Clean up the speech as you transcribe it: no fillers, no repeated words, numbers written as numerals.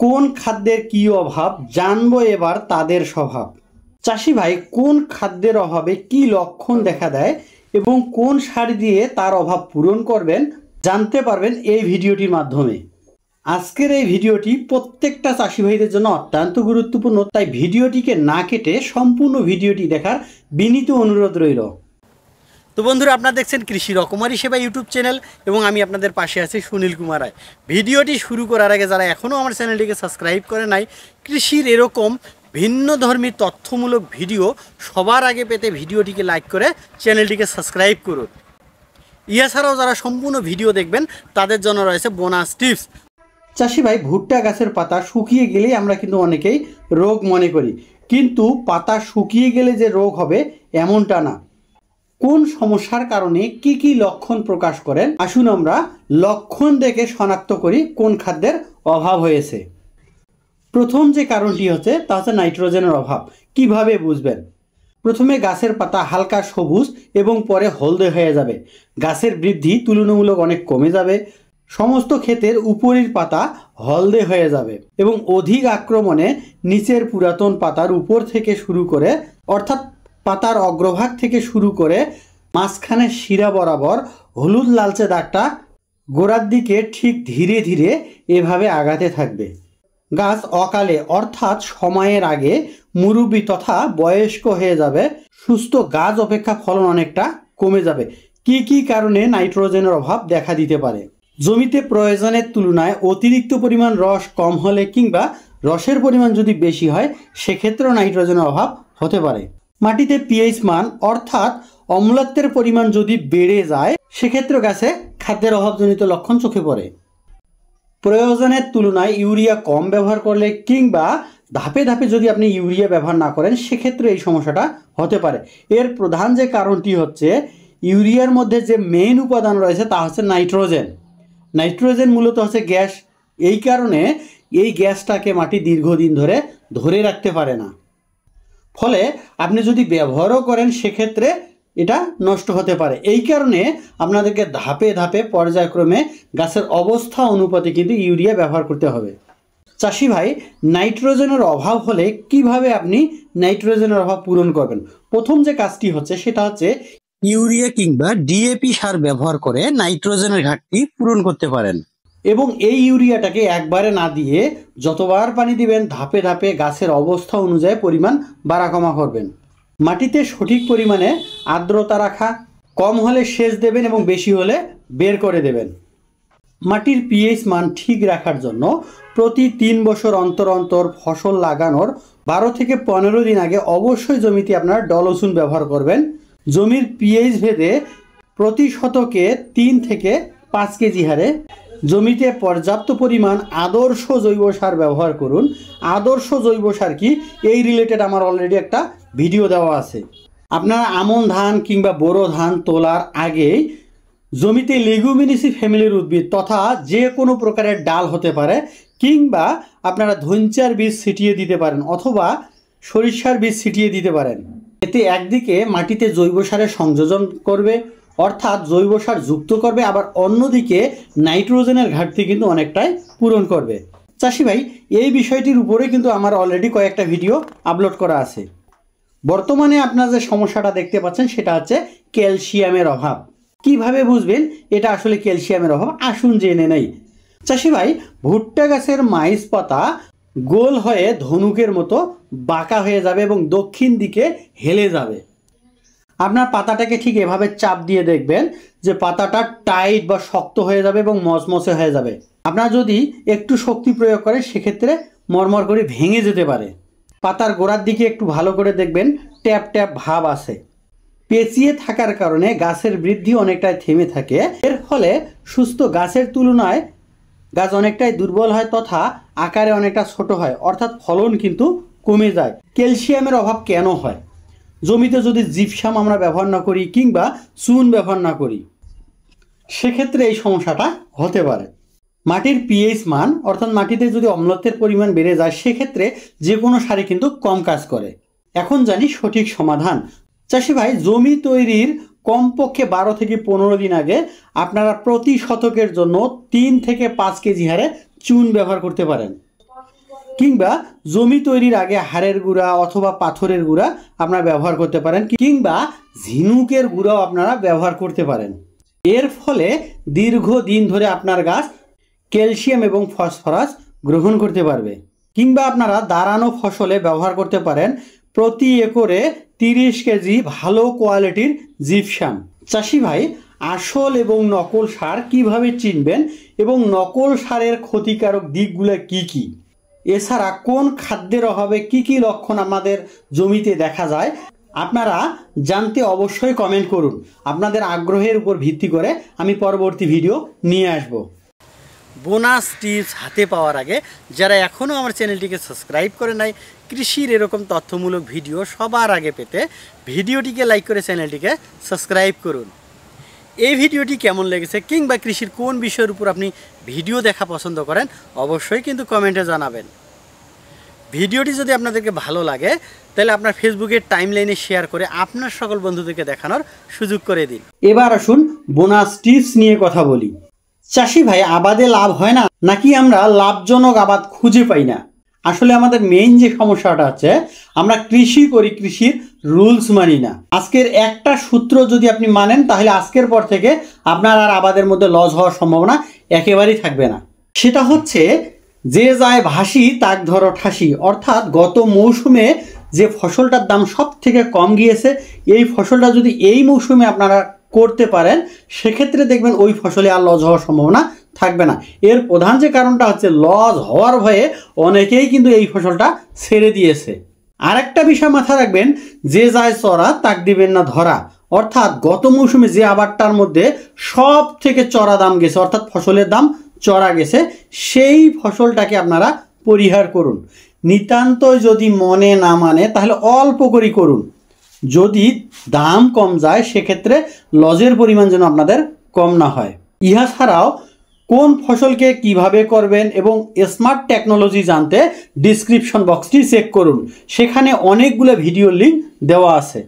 কোন খাদ্যের কি অভাব জানবো এবার তাদের স্বভাব। চাষি ভাই, কোন খাদ্যের অভাবে কি লক্ষণ দেখা দেয় এবং কোন সার দিয়ে তার অভাব পূরণ করবেন জানতে পারবেন এই ভিডিওটির মাধ্যমে। আজকের এই ভিডিওটি প্রত্যেকটা চাষি ভাইদের জন্য অত্যন্ত গুরুত্বপূর্ণ, তাই ভিডিওটিকে না কেটে সম্পূর্ণ ভিডিওটি দেখার বিনীত অনুরোধ রইল। তো বন্ধুরা, আপনারা দেখছেন কৃষি রকমারি সেবা ইউটিউব চ্যানেল এবং আমি আপনাদের পাশে আছি সুনীল কুমার রায়। ভিডিওটি শুরু করার আগে যারা এখনও আমার চ্যানেলটিকে সাবস্ক্রাইব করে নাই, কৃষির এরকম ভিন্নধর্মী তথ্যমূলক ভিডিও সবার আগে পেতে ভিডিওটিকে লাইক করে চ্যানেলটিকে সাবস্ক্রাইব করুন। এছাড়াও যারা সম্পূর্ণ ভিডিও দেখবেন তাদের জন্য রয়েছে বোনাস টিপস। চাষি ভাই, ভুট্টা গাছের পাতা শুকিয়ে গেলেই আমরা কিন্তু অনেকেই রোগ মনে করি, কিন্তু পাতা শুকিয়ে গেলে যে রোগ হবে এমনটা না। কোন সমস্যার কারণে কি কি লক্ষণ প্রকাশ করেন, আসুন আমরা লক্ষণ দেখে শনাক্ত করি কোন খাদ্যের অভাব হয়েছে। প্রথম যে কারণটি হচ্ছে তা হচ্ছে নাইট্রোজেনের অভাব। কিভাবে বুঝবেন? প্রথমে গাছের পাতা হালকা সবুজ এবং পরে হলদে হয়ে যাবে, গাছের বৃদ্ধি তুলনামূলক অনেক কমে যাবে, সমস্ত ক্ষেতের উপরের পাতা হলদে হয়ে যাবে এবং অধিক আক্রমণে নিচের পুরাতন পাতার উপর থেকে শুরু করে, অর্থাৎ পাতার অগ্রভাগ থেকে শুরু করে মাঝখানে শিরা বরাবর হলুদ লালচে দাগটা গোড়ার দিকে ঠিক ধীরে ধীরে এভাবে আগাতে থাকবে। গাছ অকালে অর্থাৎ সময়ের আগে মুরব্বি তথা বয়স্ক হয়ে যাবে। সুস্থ গাছ অপেক্ষা ফলন অনেকটা কমে যাবে। কি কি কারণে নাইট্রোজেনের অভাব দেখা দিতে পারে? জমিতে প্রয়োজনের তুলনায় অতিরিক্ত পরিমাণ রস কম হলে কিংবা রসের পরিমাণ যদি বেশি হয় সেক্ষেত্রেও নাইট্রোজেনের অভাব হতে পারে। মাটিতে পিএইচ মান অর্থাৎ অম্লত্বের পরিমাণ যদি বেড়ে যায় সেক্ষেত্রে গাছে খাদ্যের অভাবজনিত লক্ষণ চোখে পড়ে। প্রয়োজনের তুলনায় ইউরিয়া কম ব্যবহার করলে কিংবা ধাপে ধাপে যদি আপনি ইউরিয়া ব্যবহার না করেন সেক্ষেত্রে এই সমস্যাটা হতে পারে। এর প্রধান যে কারণটি হচ্ছে ইউরিয়ার মধ্যে যে মেইন উপাদান রয়েছে তা হচ্ছে নাইট্রোজেন। নাইট্রোজেন মূলত হচ্ছে গ্যাস, এই কারণে এই গ্যাসটাকে মাটি দীর্ঘদিন ধরে ধরে রাখতে পারে না। ফলে আপনি যদি ব্যবহারও করেন সেক্ষেত্রে এটা নষ্ট হতে পারে। এই কারণে আপনাদেরকে ধাপে ধাপে পর্যায়ক্রমে গাছের অবস্থা অনুপাতে কিন্তু ইউরিয়া ব্যবহার করতে হবে। চাষি ভাই, নাইট্রোজেনের অভাব হলে কিভাবে আপনি নাইট্রোজেনের অভাব পূরণ করবেন? প্রথম যে কাজটি হচ্ছে সেটা হচ্ছে ইউরিয়া কিংবা ডিএপি সার ব্যবহার করে নাইট্রোজেনের ঘাটতি পূরণ করতে পারেন এবং এই ইউরিয়াটাকে একবারে না দিয়ে যতবার পানি দিবেন ধাপে ধাপে গাছের অবস্থা অনুযায়ী পরিমাণ বাড়া কমা করবেন। মাটিতে সঠিক পরিমাণে আর্দ্রতা রাখা, কম হলে সেচ দেবেন এবং বেশি হলে বের করে দেবেন। মাটির পিএইচ মান ঠিক রাখার জন্য প্রতি 3 বছর অন্তর অন্তর ফসল লাগানোর 12 থেকে 15 দিন আগে অবশ্যই জমিতে আপনারা ডলসুন ব্যবহার করবেন। জমির পিএইচ ভেদে প্রতি শতকে 3 থেকে 5 কেজি হারে জমিতে পর্যাপ্ত পরিমাণ আদর্শ জৈব সার ব্যবহার করুন। আদর্শ জৈব সার কি, এই রিলেটেড আমার অলরেডি একটা ভিডিও দেওয়া আছে। আপনারা আমন ধান কিংবা বোরো ধান তোলার আগেই জমিতে লেগুমিনেসি ফ্যামিলির উদ্ভিদ তথা যে কোনো প্রকারের ডাল হতে পারে কিংবা আপনারা ধনচার বীজ ছিটিয়ে দিতে পারেন অথবা সরিষার বীজ ছিটিয়ে দিতে পারেন। এতে একদিকে মাটিতে জৈব সারের সংযোজন করবে অর্থাৎ জৈব সার যুক্ত করবে, আবার অন্যদিকে নাইট্রোজেনের ঘাটতি কিন্তু অনেকটাই পূরণ করবে। চাষি ভাই, এই বিষয়টির উপরে কিন্তু আমার অলরেডি কয়েকটা ভিডিও আপলোড করা আছে। বর্তমানে আপনারা যে সমস্যাটা দেখতে পাচ্ছেন সেটা হচ্ছে ক্যালসিয়ামের অভাব। কিভাবে বুঝবেন এটা আসলে ক্যালসিয়ামের অভাব, আসুন জেনে নেই। চাষি ভাই, ভুট্টা গাছের মাইজ পাতা গোল হয়ে ধনুকের মতো বাঁকা হয়ে যাবে এবং দক্ষিণ দিকে হেলে যাবে। আপনার পাতাটাকে ঠিক এভাবে চাপ দিয়ে দেখবেন যে পাতাটা টাইট বা শক্ত হয়ে যাবে এবং মচমচে হয়ে যাবে। আপনারা যদি একটু শক্তি প্রয়োগ করেন সেক্ষেত্রে মরমর করে ভেঙে যেতে পারে। পাতার গোড়ার দিকে একটু ভালো করে দেখবেন ট্যাপ ট্যাপ ভাব আছে। পেঁচিয়ে থাকার কারণে গাছের বৃদ্ধি অনেকটাই থেমে থাকে। এর ফলে সুস্থ গাছের তুলনায় গাছ অনেকটাই দুর্বল হয় তথা আকারে অনেকটা ছোট হয়, অর্থাৎ ফলন কিন্তু কমে যায়। ক্যালসিয়ামের অভাব কেন হয়? জমিতে যদি জিপসাম আমরা ব্যবহার না করি কিংবা চুন ব্যবহার না করি সেক্ষেত্রে এই সমস্যাটা হতে পারে। মাটির পিএইচ মান অর্থাৎ মাটিতে যদি অম্লত্বের পরিমাণ বেড়ে যায় সেক্ষেত্রে যে কোনো সারই কিন্তু কম কাজ করে। এখন জানি সঠিক সমাধান। চাষি ভাই, জমি তৈরির কমপক্ষে 12 থেকে 15 দিন আগে আপনারা প্রতি শতকের জন্য 3 থেকে 5 কেজি হারে চুন ব্যবহার করতে পারেন। কিংবা জমি তৈরির আগে হাড়ের গুঁড়া অথবা পাথরের গুঁড়া আপনারা ব্যবহার করতে পারেন, কিংবা ঝিনুকের গুঁড়াও আপনারা ব্যবহার করতে পারেন। এর ফলে দীর্ঘদিন ধরে আপনার গাছ ক্যালসিয়াম এবং ফসফরাস গ্রহণ করতে পারবে। কিংবা আপনারা দাঁড়ানো ফসলে ব্যবহার করতে পারেন প্রতি একরে 30 কেজি ভালো কোয়ালিটির জিপসাম। চাষি ভাই, আসল এবং নকল সার কিভাবে চিনবেন এবং নকল সারের ক্ষতিকারক দিকগুলো কি কি, এছাড়া কোন খাদ্যের অভাবে কি কি লক্ষণ আমাদের জমিতে দেখা যায়, আপনারা জানতে অবশ্যই কমেন্ট করুন। আপনাদের আগ্রহের উপর ভিত্তি করে আমি পরবর্তী ভিডিও নিয়ে আসব। বোনাস টিপস হাতে পাওয়ার আগে যারা এখনও আমার চ্যানেলটিকে সাবস্ক্রাইব করে নাই, কৃষির এরকম তথ্যমূলক ভিডিও সবার আগে পেতে ভিডিওটিকে লাইক করে চ্যানেলটিকে সাবস্ক্রাইব করুন। এই ভিডিওটি কেমন লেগেছে কিংবা কৃষির কোন বিষয়ের উপর আপনি ভিডিও দেখা পছন্দ করেন অবশ্যই কিন্তু কমেন্টে জানাবেন। ভিডিওটি যদি আপনাদেরকে ভালো লাগে তাহলে আপনার ফেসবুকের টাইমলাইনে শেয়ার করে আপনার সকল বন্ধুদেরকে দেখানোর সুযোগ করে দিন। এবার আসুন বোনাস টিপস নিয়ে কথা বলি। চাষি ভাই, আবাদে লাভ হয় না নাকি আমরা লাভজনক আবাদ খুঁজে পাই না? আসলে আমাদের মেইন যে সমস্যাটা আছে, আমরা কৃষি করি, কৃষির রুলস মানি না। আজকের একটা সূত্র যদি আপনি মানেন তাহলে আজকের পর থেকে আপনার আর আবাদের মধ্যে লস হওয়ার সম্ভাবনা একেবারেই থাকবে না। সেটা হচ্ছে যে যায় ভাসি তাক ধরো ঠাসি, অর্থাৎ গত মৌসুমে যে ফসলটার দাম সব থেকে কম গিয়েছে, এই ফসলটা যদি এই মৌসুমে আপনারা করতে পারেন সেক্ষেত্রে দেখবেন ওই ফসলে আর লস হওয়ার সম্ভাবনা থাকবে না। এর প্রধান যে কারণটা হচ্ছে লস হওয়ার ভয়ে অনেকেই কিন্তু এই ফসলটা ছেড়ে দিয়েছে। আর একটা বিষয় মাথায় রাখবেন, যে যায় চড়া তাক দিবেন না ধরা, অর্থাৎ গত মৌসুমে যে আবারটার মধ্যে সব থেকে চড়া দাম গেছে, অর্থাৎ ফসলের দাম চড়া গেছে, সেই ফসলটাকে আপনারা পরিহার করুন। নিতান্ত যদি মনে না মানে তাহলে অল্প করে করুন। যদি দাম কম যায় সেক্ষেত্রে লজের পরিমাণ যেন আপনাদের কম না হয়। ইহা ছাড়াও কোন ফসলকে কিভাবে করবেন এবং স্মার্ট টেকনোলজি জানতে ডিসক্রিপশন বক্সটি চেক করুন, সেখানে অনেকগুলো ভিডিও লিঙ্ক দেওয়া আছে।